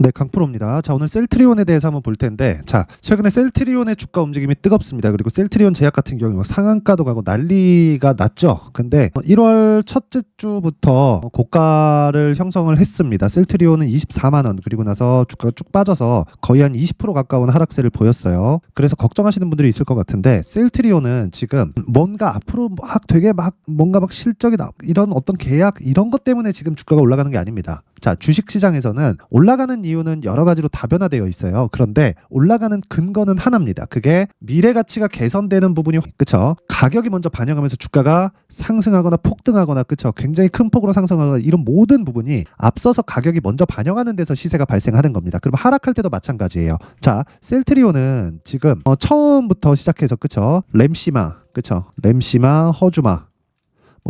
네, 강프로입니다. 자, 오늘 셀트리온에 대해서 한번 볼 텐데, 자, 최근에 셀트리온의 주가 움직임이 뜨겁습니다. 그리고 셀트리온 제약 같은 경우에 막 상한가도 가고 난리가 났죠. 근데 1월 첫째 주부터 고가를 형성을 했습니다. 셀트리온은 24만 원, 그리고 나서 주가가 쭉 빠져서 거의 한 20% 가까운 하락세를 보였어요. 그래서 걱정하시는 분들이 있을 것 같은데, 셀트리온은 지금 뭔가 앞으로 막 되게 막 뭔가 막 실적이 이런 어떤 계약 이런 것 때문에 지금 주가가 올라가는 게 아닙니다. 자, 주식시장에서는 올라가는 이유는 여러 가지로 다변화되어 있어요. 그런데 올라가는 근거는 하나입니다. 그게 미래 가치가 개선되는 부분이 그쵸? 가격이 먼저 반영하면서 주가가 상승하거나 폭등하거나 그쵸? 굉장히 큰 폭으로 상승하거나 이런 모든 부분이 앞서서 가격이 먼저 반영하는 데서 시세가 발생하는 겁니다. 그럼 하락할 때도 마찬가지예요. 자, 셀트리온은 지금 처음부터 시작해서 그쵸? 램시마, 그쵸? 램시마, 허주마,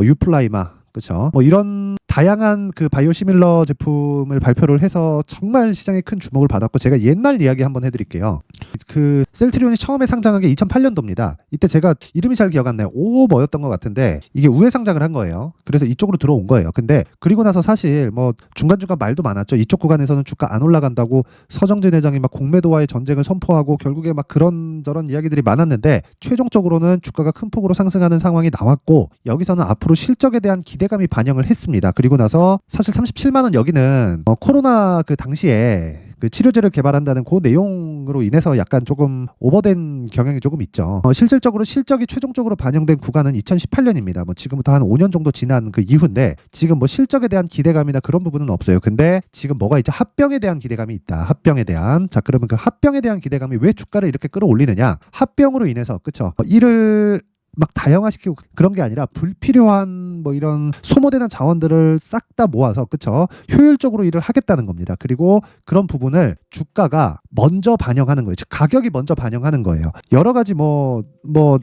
유플라이마, 그쵸? 이런 다양한 그 바이오시밀러 제품을 발표를 해서 정말 시장에 큰 주목을 받았고, 제가 옛날 이야기 한번 해드릴게요. 그 셀트리온이 처음에 상장한 게 2008년도입니다. 이때 제가 이름이 잘 기억 안 나요. 뭐였던 것 같은데 이게 우회 상장을 한 거예요. 그래서 이쪽으로 들어온 거예요. 근데 그리고 나서 사실 중간중간 말도 많았죠. 이쪽 구간에서는 주가 안 올라간다고 서정진 회장이 막 공매도와의 전쟁을 선포하고 결국에 막 그런저런 이야기들이 많았는데, 최종적으로는 주가가 큰 폭으로 상승하는 상황이 나왔고, 여기서는 앞으로 실적에 대한 기대감이 반영을 했습니다. 그리고 나서 사실 37만 원 여기는 코로나 그 당시에 그 치료제를 개발한다는 그 내용으로 인해서 약간 조금 오버된 경향이 조금 있죠. 실질적으로 실적이 최종적으로 반영된 구간은 2018년입니다. 지금부터 한 5년 정도 지난 그 이후인데, 지금 실적에 대한 기대감이나 그런 부분은 없어요. 근데 지금 뭐가 있죠? 합병에 대한 기대감이 있다. 합병에 대한. 자, 그러면 그 합병에 대한 기대감이 왜 주가를 이렇게 끌어올리느냐? 합병으로 인해서 그쵸? 일을 막 다양화시키고 그런 게 아니라 불필요한 이런 소모되는 자원들을 싹 다 모아서 그쵸? 효율적으로 일을 하겠다는 겁니다. 그리고 그런 부분을 주가가 먼저 반영하는 거예요. 즉 가격이 먼저 반영하는 거예요. 여러 가지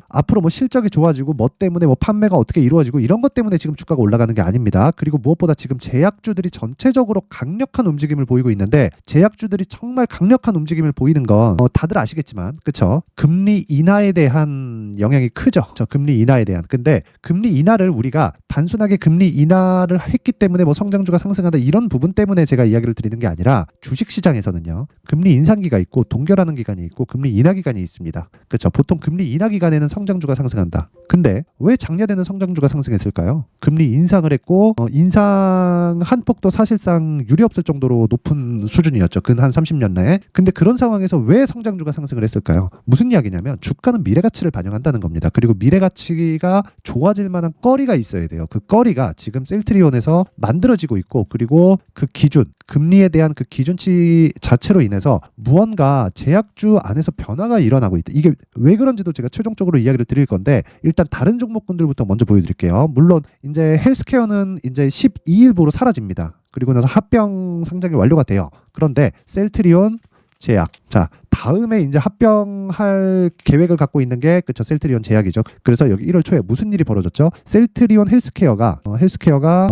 앞으로 실적이 좋아지고 때문에 판매가 어떻게 이루어지고 이런 것 때문에 지금 주가가 올라가는 게 아닙니다. 그리고 무엇보다 지금 제약주들이 전체적으로 강력한 움직임을 보이고 있는데, 제약주들이 정말 강력한 움직임을 보이는 건 다들 아시겠지만 그쵸? 금리 인하에 대한 영향이 크죠. 금리 인하에 대한. 근데 금리 인하를 우리가 단순하게 금리 인하를 했기 때문에 성장주가 상승한다 이런 부분 때문에 제가 이야기를 드리는 게 아니라, 주식시장에서는요 금리 인상기가 있고 동결하는 기간이 있고 금리 인하 기간이 있습니다. 그렇죠? 보통 금리 인하 기간에는 성장주가 상승한다. 근데 왜 장려되는 성장주가 상승했을까요? 금리 인상을 했고 인상한 폭도 사실상 유례 없을 정도로 높은 수준이었죠. 근 한 30년 내에. 근데 그런 상황에서 왜 성장주가 상승을 했을까요? 무슨 이야기냐면 주가는 미래 가치를 반영한다는 겁니다. 그리고 미래 가치가 좋아질 만한 거리가 있어야 돼요. 그 거리가 지금 셀트리온에서 만들어지고 있고, 그리고 그 기준, 금리에 대한 그 기준치 자체로 인해서 무언가 제약주 안에서 변화가 일어나고 있다. 이게 왜 그런지도 제가 최종적으로 이야기를 드릴 건데, 일단 다른 종목군들부터 먼저 보여드릴게요. 물론 이제 헬스케어는 이제 12일부로 사라집니다. 그리고 나서 합병 상장이 완료가 돼요. 그런데 셀트리온, 제약. 자, 다음에 이제 합병할 계획을 갖고 있는 게 그쵸? 셀트리온 제약이죠. 그래서 여기 1월 초에 무슨 일이 벌어졌죠? 셀트리온 헬스케어가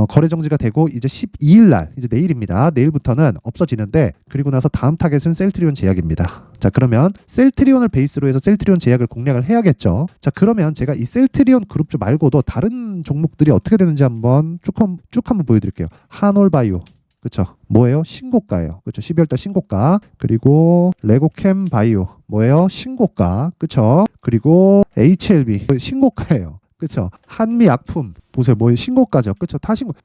거래 정지가 되고 이제 12일 날, 이제 내일입니다. 내일부터는 없어지는데, 그리고 나서 다음 타겟은 셀트리온 제약입니다. 자, 그러면 셀트리온을 베이스로 해서 셀트리온 제약을 공략을 해야겠죠. 자, 그러면 제가 이 셀트리온 그룹주 말고도 다른 종목들이 어떻게 되는지 한번 쭉 한번 보여드릴게요. 한올바이오. 그쵸? 뭐예요? 신고가예요. 그쵸? 12월달 신고가. 그리고 레고캠 바이오. 뭐예요? 신고가. 그쵸? 그리고 HLB. 신고가예요. 그쵸? 한미약품. 보세요. 뭐예요? 신고가죠. 그쵸?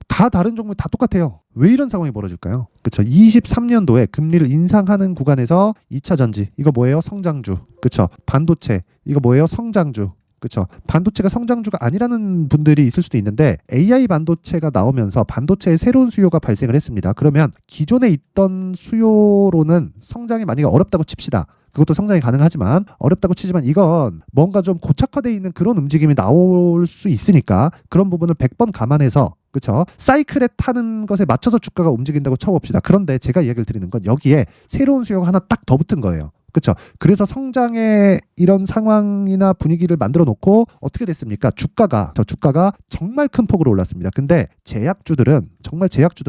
다 다른 종목 다 똑같아요. 왜 이런 상황이 벌어질까요? 그쵸? 23년도에 금리를 인상하는 구간에서 2차 전지. 이거 뭐예요? 성장주. 그쵸? 반도체. 이거 뭐예요? 성장주. 그렇죠. 반도체가 성장주가 아니라는 분들이 있을 수도 있는데, AI 반도체가 나오면서 반도체의 새로운 수요가 발생을 했습니다. 그러면 기존에 있던 수요로는 성장이 만약에 어렵다고 칩시다. 그것도 성장이 가능하지만 어렵다고 치지만, 이건 뭔가 좀 고착화되어 있는 그런 움직임이 나올 수 있으니까 그런 부분을 100번 감안해서 그렇죠? 사이클에 타는 것에 맞춰서 주가가 움직인다고 쳐봅시다. 그런데 제가 이야기를 드리는 건 여기에 새로운 수요가 하나 딱 더 붙은 거예요. 그렇죠. 그래서 성장의 이런 상황이나 분위기를 만들어 놓고 어떻게 됐습니까? 주가가 정말 큰 폭으로 올랐습니다. 근데 제약주들은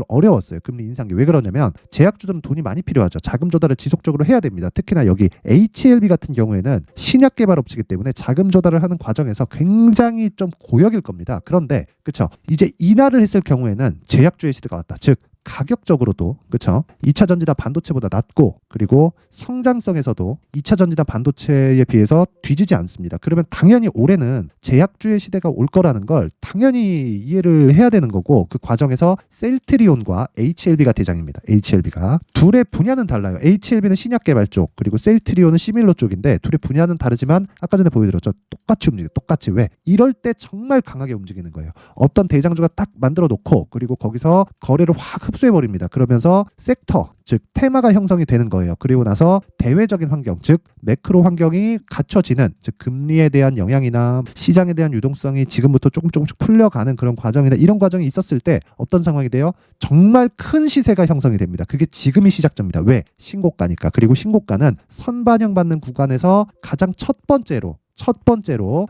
어려웠어요. 금리 인상이. 왜 그러냐면 제약주들은 돈이 많이 필요하죠. 자금 조달을 지속적으로 해야 됩니다. 특히나 여기 HLB 같은 경우에는 신약 개발 업체이기 때문에 자금 조달을 하는 과정에서 굉장히 좀 고역일 겁니다. 그런데 그렇죠. 이제 인하를 했을 경우에는 제약주의 시대가 왔다. 즉 가격적으로도 그쵸 2차 전지단 반도체보다 낮고 그리고 성장성에서도 2차 전지단 반도체에 비해서 뒤지지 않습니다. 그러면 당연히 올해는 제약주의 시대가 올 거라는 걸 당연히 이해를 해야 되는 거고 그 과정에서 셀트리온과 HLB가 대장입니다. HLB가 둘의 분야는 달라요. HLB는 신약 개발 쪽 그리고 셀트리온은 시밀러 쪽인데 둘의 분야는 다르지만 아까 전에 보여드렸죠. 똑같이 움직여 똑같이 왜? 이럴 때 정말 강하게 움직이는 거예요. 어떤 대장주가 딱 만들어 놓고 그리고 거기서 거래를 확 흡수해 버립니다. 그러면서 섹터 즉 테마가 형성이 되는 거예요. 그리고 나서 대외적인 환경 즉 매크로 환경이 갖춰지는 즉 금리에 대한 영향이나 시장에 대한 유동성이 지금부터 조금씩 풀려가는 그런 과정이나 이런 과정이 있었을 때 어떤 상황이 돼요? 정말 큰 시세가 형성이 됩니다. 그게 지금이 시작점입니다. 왜? 신고가니까. 그리고 신고가는 선반영받는 구간에서 가장 첫 번째로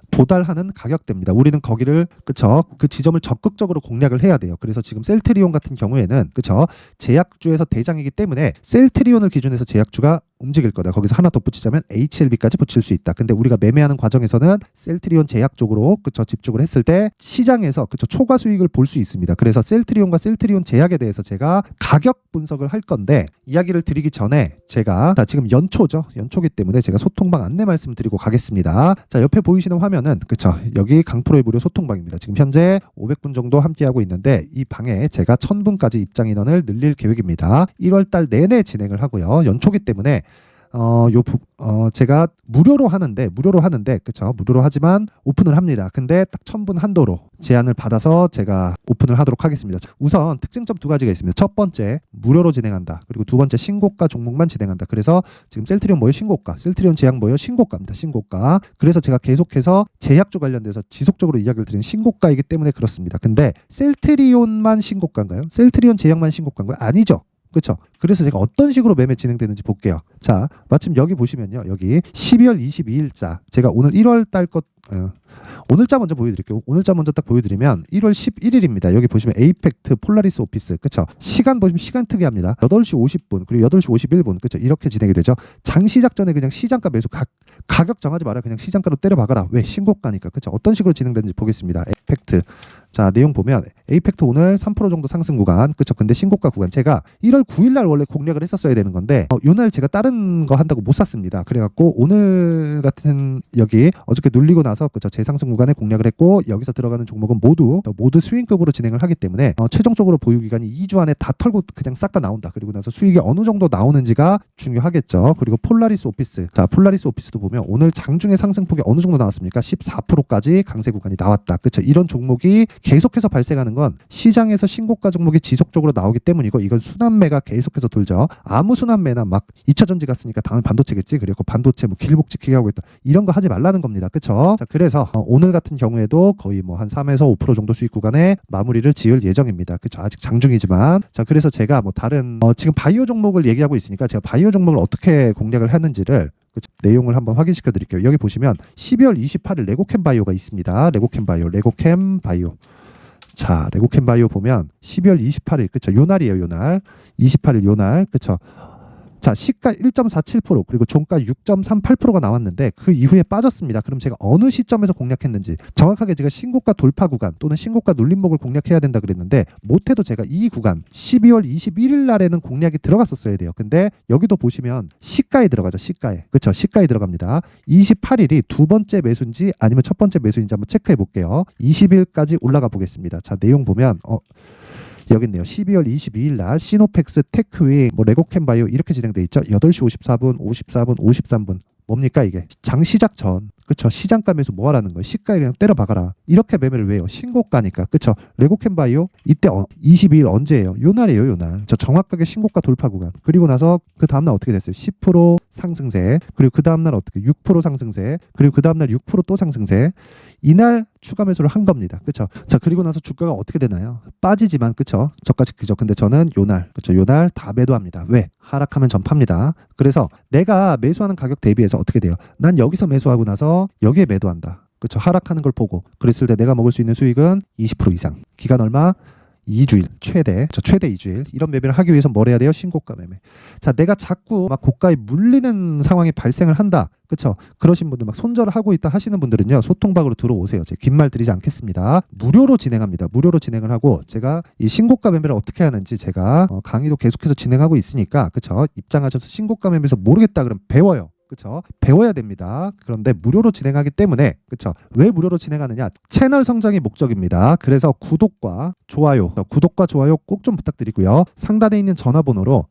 도달하는 가격대입니다. 우리는 거기를 그쵸 그 지점을 적극적으로 공략을 해야 돼요. 그래서 지금 셀트리온 같은 경우에는 그쵸 제약주에서 대장이기 때문에 셀트리온을 기준해서 제약주가 움직일 거다. 거기서 하나 덧붙이자면 HLB까지 붙일 수 있다. 근데 우리가 매매하는 과정에서는 셀트리온 제약 쪽으로 그쵸 집중을 했을 때 시장에서 그쵸 초과 수익을 볼 수 있습니다. 그래서 셀트리온과 셀트리온 제약에 대해서 제가 가격 분석을 할 건데 이야기를 드리기 전에 제가 지금 연초죠. 연초기 때문에 제가 소통방 안내 말씀드리고 가겠습니다. 자 옆에 보이시는 화면은 그쵸 여기 강프로의 무료 소통방입니다. 지금 현재 500분 정도 함께하고 있는데 이 방에 제가 1000분까지 입장 인원을 늘릴 계획입니다. 1월달 내내 진행을 하고요. 연초기 때문에 제가 무료로 하는데 그쵸 무료로 하지만 오픈을 합니다. 근데 딱 1000분 한도로 제안을 받아서 제가 오픈을 하도록 하겠습니다. 우선 특징점 두 가지가 있습니다. 첫 번째 무료로 진행한다. 그리고 두 번째 신고가 종목만 진행한다. 그래서 지금 셀트리온 뭐예요? 신고가. 셀트리온 제약 뭐예요? 신고가입니다. 신고가. 그래서 제가 계속해서 제약주 관련돼서 지속적으로 이야기를 드리는 신고가이기 때문에 그렇습니다. 근데 셀트리온만 신고가인가요? 셀트리온 제약만 신고가인가요? 아니죠. 그렇죠. 그래서 제가 어떤 식으로 매매 진행되는지 볼게요. 자, 마침 여기 보시면요. 여기 12월 22일자 제가 오늘 1월 달 것 오늘자 먼저 보여드릴게요. 오늘자 먼저 딱 보여드리면 1월 11일입니다. 여기 보시면 에이펙트 폴라리스 오피스 그쵸 시간 보시면 시간 특이합니다. 8시 50분 그리고 8시 51분 그쵸 이렇게 진행이 되죠. 장시작 전에 그냥 시장가 매수 가격 정하지 마라 그냥 시장가로 때려 박아라. 왜? 신고가니까 그쵸 어떤 식으로 진행되는지 보겠습니다. 에이펙트 자 내용 보면 에이펙트 오늘 3% 정도 상승 구간 그쵸 근데 신고가 구간 제가 1월 9일날 원래 공략을 했었어야 되는 건데 요날 제가 다른 거 한다고 못 샀습니다. 그래갖고 오늘 같은 여기 어저께 눌리고 나서 그쵸 재상승 구간에 공략을 했고 여기서 들어가는 종목은 모두 스윙급으로 진행을 하기 때문에 최종적으로 보유기간이 2주 안에 다 털고 그냥 싹 다 나온다. 그리고 나서 수익이 어느 정도 나오는지가 중요하겠죠. 그리고 폴라리스 오피스 자 폴라리스 오피스도 보면 오늘 장중에 상승폭이 어느 정도 나왔습니까? 14%까지 강세 구간이 나왔다. 그쵸 이런 종목이 계속해서 발생하는 건 시장에서 신고가 종목이 지속적으로 나오기 때문이고 이건 순환매가 계속해서 돌죠. 아무 순환매나 막 2차 전지 갔으니까 다음에 반도체겠지. 그리고 반도체 뭐 길목 지키게 하고 있다. 이런 거 하지 말라는 겁니다. 그쵸? 자, 그래서 오늘 같은 경우에도 거의 뭐 한 3에서 5% 정도 수익 구간에 마무리를 지을 예정입니다. 그쵸? 아직 장중이지만 자 그래서 제가 뭐 다른 지금 바이오 종목을 얘기하고 있으니까 제가 바이오 종목을 어떻게 공략을 했는지를 내용을 한번 확인시켜 드릴게요. 여기 보시면 12월 28일 레고캠 바이오가 있습니다. 레고캠 바이오. 자, 레고캠 바이오 보면 12월 28일 그쵸? 요 날이에요, 요 날. 28일 요 날. 그쵸? 자, 시가 1.47% 그리고 종가 6.38%가 나왔는데 그 이후에 빠졌습니다. 그럼 제가 어느 시점에서 공략했는지 정확하게 제가 신고가 돌파 구간 또는 신고가 눌림목을 공략해야 된다 그랬는데 못해도 제가 이 구간 12월 21일 날에는 공략이 들어갔었어야 돼요. 근데 여기도 보시면 시가에 들어가죠. 시가에. 그렇죠. 시가에 들어갑니다. 28일이 두 번째 매수인지 아니면 첫 번째 매수인지 한번 체크해 볼게요. 20일까지 올라가 보겠습니다. 자, 내용 보면 여기 있네요. 12월 22일 날 시노펙스, 테크윙, 뭐 레고캠 바이오 이렇게 진행돼 있죠. 8시 54분, 54분, 53분. 뭡니까 이게? 장 시작 전. 그쵸? 시장가 매수 뭐 하라는 거예요? 시가에 그냥 때려 박아라. 이렇게 매매를 왜요? 신고가니까. 그쵸? 레고캠 바이오 이때 22일 언제예요? 요 날이에요, 요 날. 저 정확하게 신고가 돌파 구간. 그리고 나서 그 다음 날 어떻게 됐어요? 10% 상승세. 그리고 그 다음 날 어떻게 6% 상승세. 그리고 그 다음 날 6% 또 상승세. 이날 추가 매수를 한 겁니다. 그쵸? 자, 그리고 나서 주가가 어떻게 되나요? 빠지지만, 그쵸? 저까지 그죠? 근데 저는 요날, 그쵸? 요날 다 매도합니다. 왜? 하락하면 전 팝니다. 그래서 내가 매수하는 가격 대비해서 어떻게 돼요? 난 여기서 매수하고 나서 여기에 매도한다. 그쵸? 하락하는 걸 보고. 그랬을 때 내가 먹을 수 있는 수익은 20% 이상. 기간 얼마? 2주일 최대 2주일 이런 매매를 하기 위해서 뭘 해야 돼요? 신고가 매매. 자, 내가 자꾸 막 고가에 물리는 상황이 발생을 한다. 그렇죠? 그러신 분들 막 손절을 하고 있다 하시는 분들은요, 소통방으로 들어오세요. 제가 긴 말 드리지 않겠습니다. 무료로 진행합니다. 무료로 진행을 하고 제가 이 신고가 매매를 어떻게 하는지 제가 강의도 계속해서 진행하고 있으니까, 그렇죠? 입장하셔서 신고가 매매에서 모르겠다 그러면 배워요. 그렇죠? 배워야 됩니다. 그런데 무료로 진행하기 때문에, 그렇죠? 왜 무료로 진행하느냐? 채널 성장이 목적입니다. 그래서 구독과 좋아요 꼭 좀 부탁드리고요. 상단에 있는 전화번호로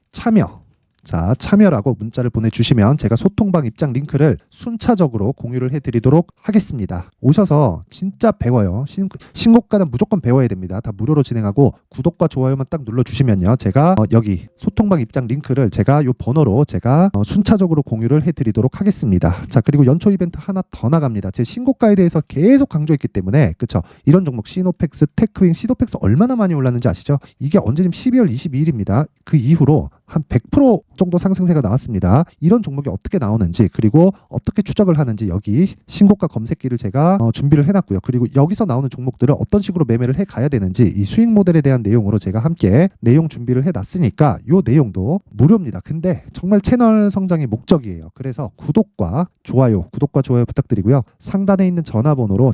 참여라고 문자를 보내주시면 제가 소통방 입장 링크를 순차적으로 공유를 해드리도록 하겠습니다. 오셔서 진짜 배워요. 신고가는 무조건 배워야 됩니다. 다 무료로 진행하고 구독과 좋아요만 딱 눌러주시면요, 제가 여기 소통방 입장 링크를 제가 요 번호로 제가 순차적으로 공유를 해드리도록 하겠습니다. 자, 그리고 연초 이벤트 하나 더 나갑니다. 제 신고가에 대해서 계속 강조했기 때문에, 그쵸? 이런 종목 시노펙스, 테크윙, 시도펙스 얼마나 많이 올랐는지 아시죠? 이게 언제 지금 12월 22일입니다. 그 이후로 한 100% 정도 상승세가 나왔습니다. 이런 종목이 어떻게 나오는지, 그리고 어떻게 추적을 하는지 여기 신고가 검색기를 제가 준비를 해놨고요. 그리고 여기서 나오는 종목들을 어떤 식으로 매매를 해가야 되는지 이 수익 모델에 대한 내용으로 제가 함께 내용 준비를 해놨으니까 이 내용도 무료입니다. 근데 정말 채널 성장이 목적이에요. 그래서 구독과 좋아요 부탁드리고요. 상단에 있는 전화번호로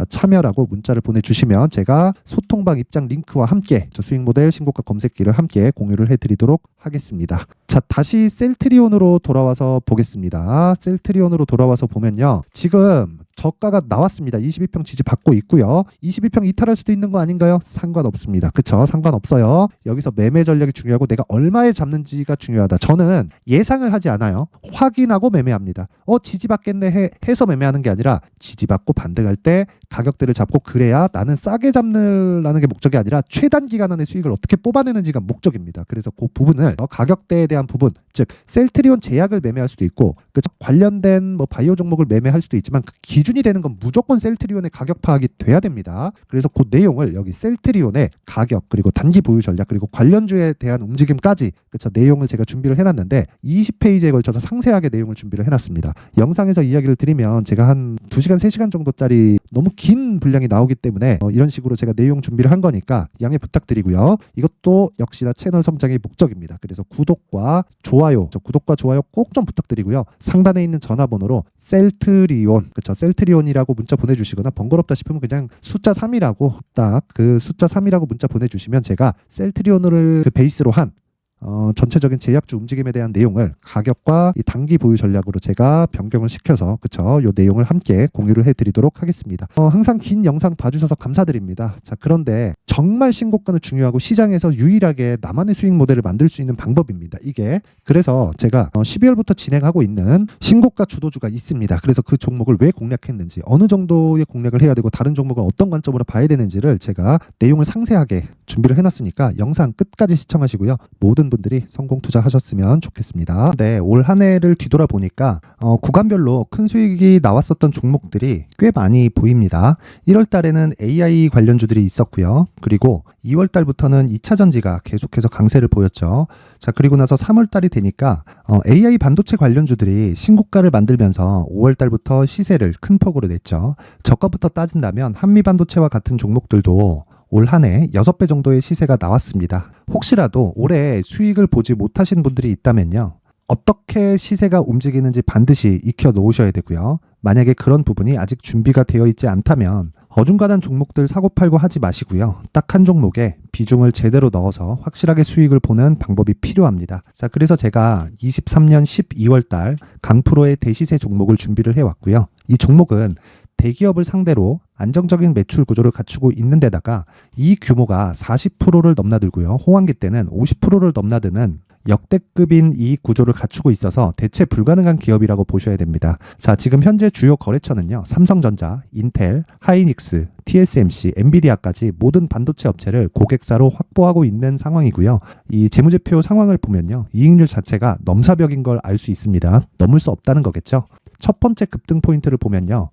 참여라고 문자를 보내주시면 제가 소통방 입장 링크와 함께 수익 모델 신고가 검색기를 함께 공유를 해드리도록 하겠습니다. 자, 다시 셀트리온으로 돌아와서 보겠습니다. 셀트리온으로 돌아와서 보면요, 지금 저가가 나왔습니다. 22평 지지 받고 있고요. 22평 이탈할 수도 있는 거 아닌가요? 상관없습니다. 그쵸? 상관없어요. 여기서 매매 전략이 중요하고 내가 얼마에 잡는지가 중요하다. 저는 예상을 하지 않아요. 확인하고 매매합니다. 지지받겠네 해서 매매하는 게 아니라 지지받고 반등할 때 가격대를 잡고, 그래야 나는 싸게 잡느라는 게 목적이 아니라 최단 기간 안에 수익을 어떻게 뽑아내는지가 목적입니다. 그래서 그 부분을 가격대에 대한 부분, 즉 셀트리온 제약을 매매할 수도 있고, 그쵸? 관련된 바이오 종목을 매매할 수도 있지만 그 기준이 되는 건 무조건 셀트리온의 가격 파악이 돼야 됩니다. 그래서 그 내용을 여기 셀트리온의 가격, 그리고 단기 보유 전략, 그리고 관련주에 대한 움직임까지, 그쵸? 내용을 제가 준비를 해놨는데 20페이지에 걸쳐서 상세하게 내용을 준비를 해놨습니다. 영상에서 이야기를 드리면 제가 한 2시간 3시간 정도짜리 너무 긴 분량이 나오기 때문에 이런 식으로 제가 내용 준비를 한 거니까 양해 부탁드리고요. 이것도 역시나 채널 성장의 목적입니다. 그래서 구독과 좋아요 꼭 좀 부탁드리고요. 상단에 있는 전화번호로 셀트리온, 그쵸? 셀트리온이라고 문자 보내주시거나 번거롭다 싶으면 그냥 숫자 3이라고 딱 그 숫자 3이라고 문자 보내주시면 제가 셀트리온을 그 베이스로 한 전체적인 제약주 움직임에 대한 내용을 가격과 이 단기 보유 전략으로 제가 변경을 시켜서, 그쵸? 요 내용을 함께 공유를 해드리도록 하겠습니다. 항상 긴 영상 봐주셔서 감사드립니다. 자, 그런데 정말 신고가는 중요하고 시장에서 유일하게 나만의 수익 모델을 만들 수 있는 방법입니다. 이게 그래서 제가 12월부터 진행하고 있는 신고가 주도주가 있습니다. 그래서 그 종목을 왜 공략했는지, 어느 정도의 공략을 해야 되고 다른 종목은 어떤 관점으로 봐야 되는지를 제가 내용을 상세하게 준비를 해놨으니까 영상 끝까지 시청하시고요. 모든 분들이 성공 투자하셨으면 좋겠습니다. 네, 올 한 해를 뒤돌아보니까 구간별로 큰 수익이 나왔었던 종목들이 꽤 많이 보입니다. 1월 달에는 AI 관련주들이 있었고요. 그리고 2월 달부터는 2차 전지가 계속해서 강세를 보였죠. 자, 그리고 나서 3월 달이 되니까 AI 반도체 관련주들이 신고가를 만들면서 5월 달부터 시세를 큰 폭으로 냈죠. 저가부터 따진다면 한미 반도체와 같은 종목들도 올 한 해 6배 정도의 시세가 나왔습니다. 혹시라도 올해 수익을 보지 못하신 분들이 있다면요, 어떻게 시세가 움직이는지 반드시 익혀 놓으셔야 되고요. 만약에 그런 부분이 아직 준비가 되어 있지 않다면 어중간한 종목들 사고팔고 하지 마시고요. 딱 한 종목에 비중을 제대로 넣어서 확실하게 수익을 보는 방법이 필요합니다. 자, 그래서 제가 23년 12월 달 강프로의 대시세 종목을 준비를 해왔고요. 이 종목은 대기업을 상대로 안정적인 매출 구조를 갖추고 있는 데다가 이 규모가 40%를 넘나들고요. 호황기 때는 50%를 넘나드는 역대급인 이익 구조를 갖추고 있어서 대체 불가능한 기업이라고 보셔야 됩니다. 자, 지금 현재 주요 거래처는요, 삼성전자, 인텔, 하이닉스, TSMC, 엔비디아까지 모든 반도체 업체를 고객사로 확보하고 있는 상황이고요. 이 재무제표 상황을 보면요, 이익률 자체가 넘사벽인 걸 알 수 있습니다. 넘을 수 없다는 거겠죠. 첫 번째 급등 포인트를 보면요,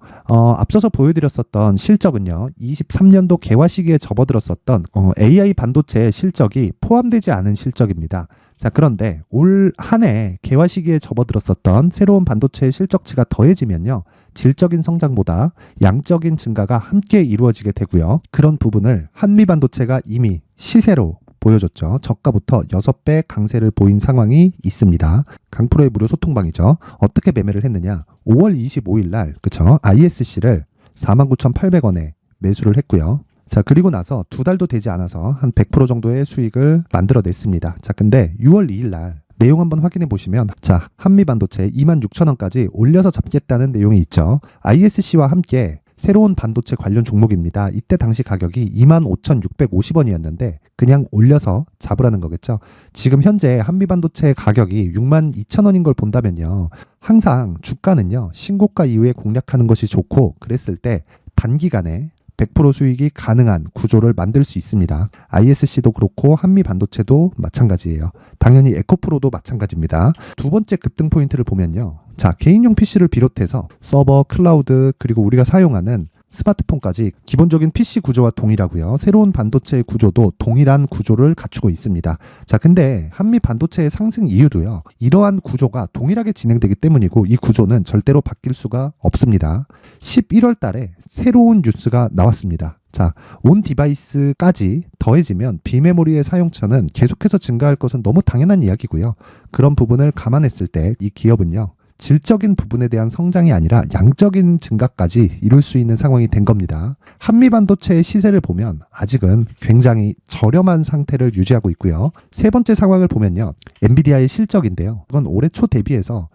앞서서 보여드렸었던 실적은요, 23년도 개화 시기에 접어들었었던 AI 반도체의 실적이 포함되지 않은 실적입니다. 자, 그런데 올 한 해 개화 시기에 접어들었었던 새로운 반도체의 실적치가 더해지면요. 질적인 성장보다 양적인 증가가 함께 이루어지게 되고요. 그런 부분을 한미반도체가 이미 시세로 보여줬죠. 저가부터 6배 강세를 보인 상황이 있습니다. 강프로의 무료 소통방이죠. 어떻게 매매를 했느냐. 5월 25일 날 그쵸? ISC를 49,800원에 매수를 했고요. 자, 그리고 나서 2달도 되지 않아서 한 100% 정도의 수익을 만들어냈습니다. 자, 근데 6월 2일 날 내용 한번 확인해 보시면 자, 한미반도체 26,000원까지 올려서 잡겠다는 내용이 있죠. ISC와 함께 새로운 반도체 관련 종목입니다. 이때 당시 가격이 25,650원이었는데 그냥 올려서 잡으라는 거겠죠. 지금 현재 한미반도체 가격이 62,000원인 걸 본다면요. 항상 주가는요. 신고가 이후에 공략하는 것이 좋고 그랬을 때 단기간에 100% 수익이 가능한 구조를 만들 수 있습니다. ISC도 그렇고 한미반도체도 마찬가지예요. 당연히 에코프로도 마찬가지입니다. 두 번째 급등 포인트를 보면요. 자, 개인용 PC를 비롯해서 서버, 클라우드, 그리고 우리가 사용하는 스마트폰까지 기본적인 PC 구조와 동일하고요. 새로운 반도체의 구조도 동일한 구조를 갖추고 있습니다. 자, 근데 한미 반도체의 상승 이유도요. 이러한 구조가 동일하게 진행되기 때문이고 이 구조는 절대로 바뀔 수가 없습니다. 11월 달에 새로운 뉴스가 나왔습니다. 자, 온 디바이스까지 더해지면 비메모리의 사용처는 계속해서 증가할 것은 너무 당연한 이야기고요. 그런 부분을 감안했을 때 이 기업은요. 질적인 부분에 대한 성장이 아니라 양적인 증가까지 이룰 수 있는 상황이 된 겁니다. 한미반도체의 시세를 보면 아직은 굉장히 저렴한 상태를 유지하고 있고요. 세 번째 상황을 보면요. 엔비디아의 실적인데요. 그건 올해 초 대비해서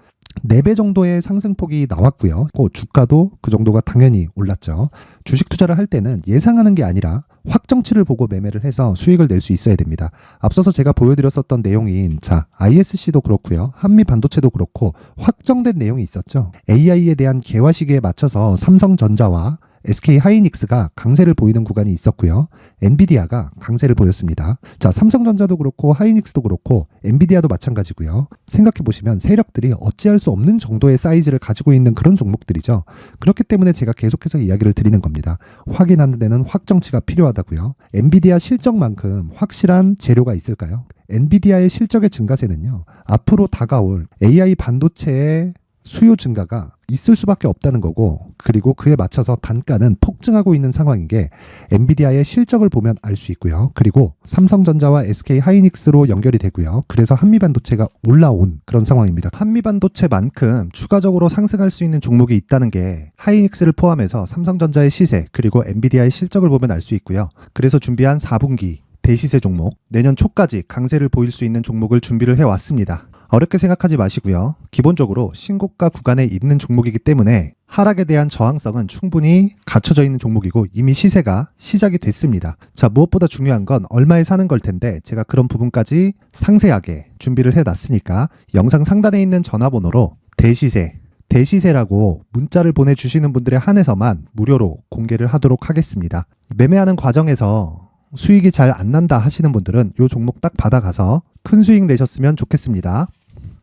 4배 정도의 상승폭이 나왔고요. 주가도 그 정도가 당연히 올랐죠. 주식 투자를 할 때는 예상하는 게 아니라 확정치를 보고 매매를 해서 수익을 낼 수 있어야 됩니다. 앞서서 제가 보여드렸었던 내용인 자, ISC도 그렇고요. 한미반도체도 그렇고 확정된 내용이 있었죠. AI에 대한 개화 시기에 맞춰서 삼성전자와 SK 하이닉스가 강세를 보이는 구간이 있었고요. 엔비디아가 강세를 보였습니다. 자, 삼성전자도 그렇고 하이닉스도 그렇고 엔비디아도 마찬가지고요. 생각해 보시면 세력들이 어찌할 수 없는 정도의 사이즈를 가지고 있는 그런 종목들이죠. 그렇기 때문에 제가 계속해서 이야기를 드리는 겁니다. 확인하는 데는 확정치가 필요하다고요. 엔비디아 실적만큼 확실한 재료가 있을까요? 엔비디아의 실적의 증가세는요. 앞으로 다가올 AI 반도체의 수요 증가가 있을 수밖에 없다는 거고 그리고 그에 맞춰서 단가는 폭증하고 있는 상황인 게 엔비디아의 실적을 보면 알 수 있고요. 그리고 삼성전자와 SK 하이닉스로 연결이 되고요. 그래서 한미반도체가 올라온 그런 상황입니다. 한미반도체만큼 추가적으로 상승할 수 있는 종목이 있다는 게 하이닉스를 포함해서 삼성전자의 시세 그리고 엔비디아의 실적을 보면 알 수 있고요. 그래서 준비한 4분기 대시세 종목 내년 초까지 강세를 보일 수 있는 종목을 준비를 해왔습니다. 어렵게 생각하지 마시고요. 기본적으로 신고가 구간에 있는 종목이기 때문에 하락에 대한 저항성은 충분히 갖춰져 있는 종목이고 이미 시세가 시작이 됐습니다. 자, 무엇보다 중요한 건 얼마에 사는 걸 텐데 제가 그런 부분까지 상세하게 준비를 해놨으니까 영상 상단에 있는 전화번호로 대시세라고 문자를 보내주시는 분들에 한해서만 무료로 공개를 하도록 하겠습니다. 매매하는 과정에서 수익이 잘 안 난다 하시는 분들은 이 종목 딱 받아가서 큰 수익 내셨으면 좋겠습니다.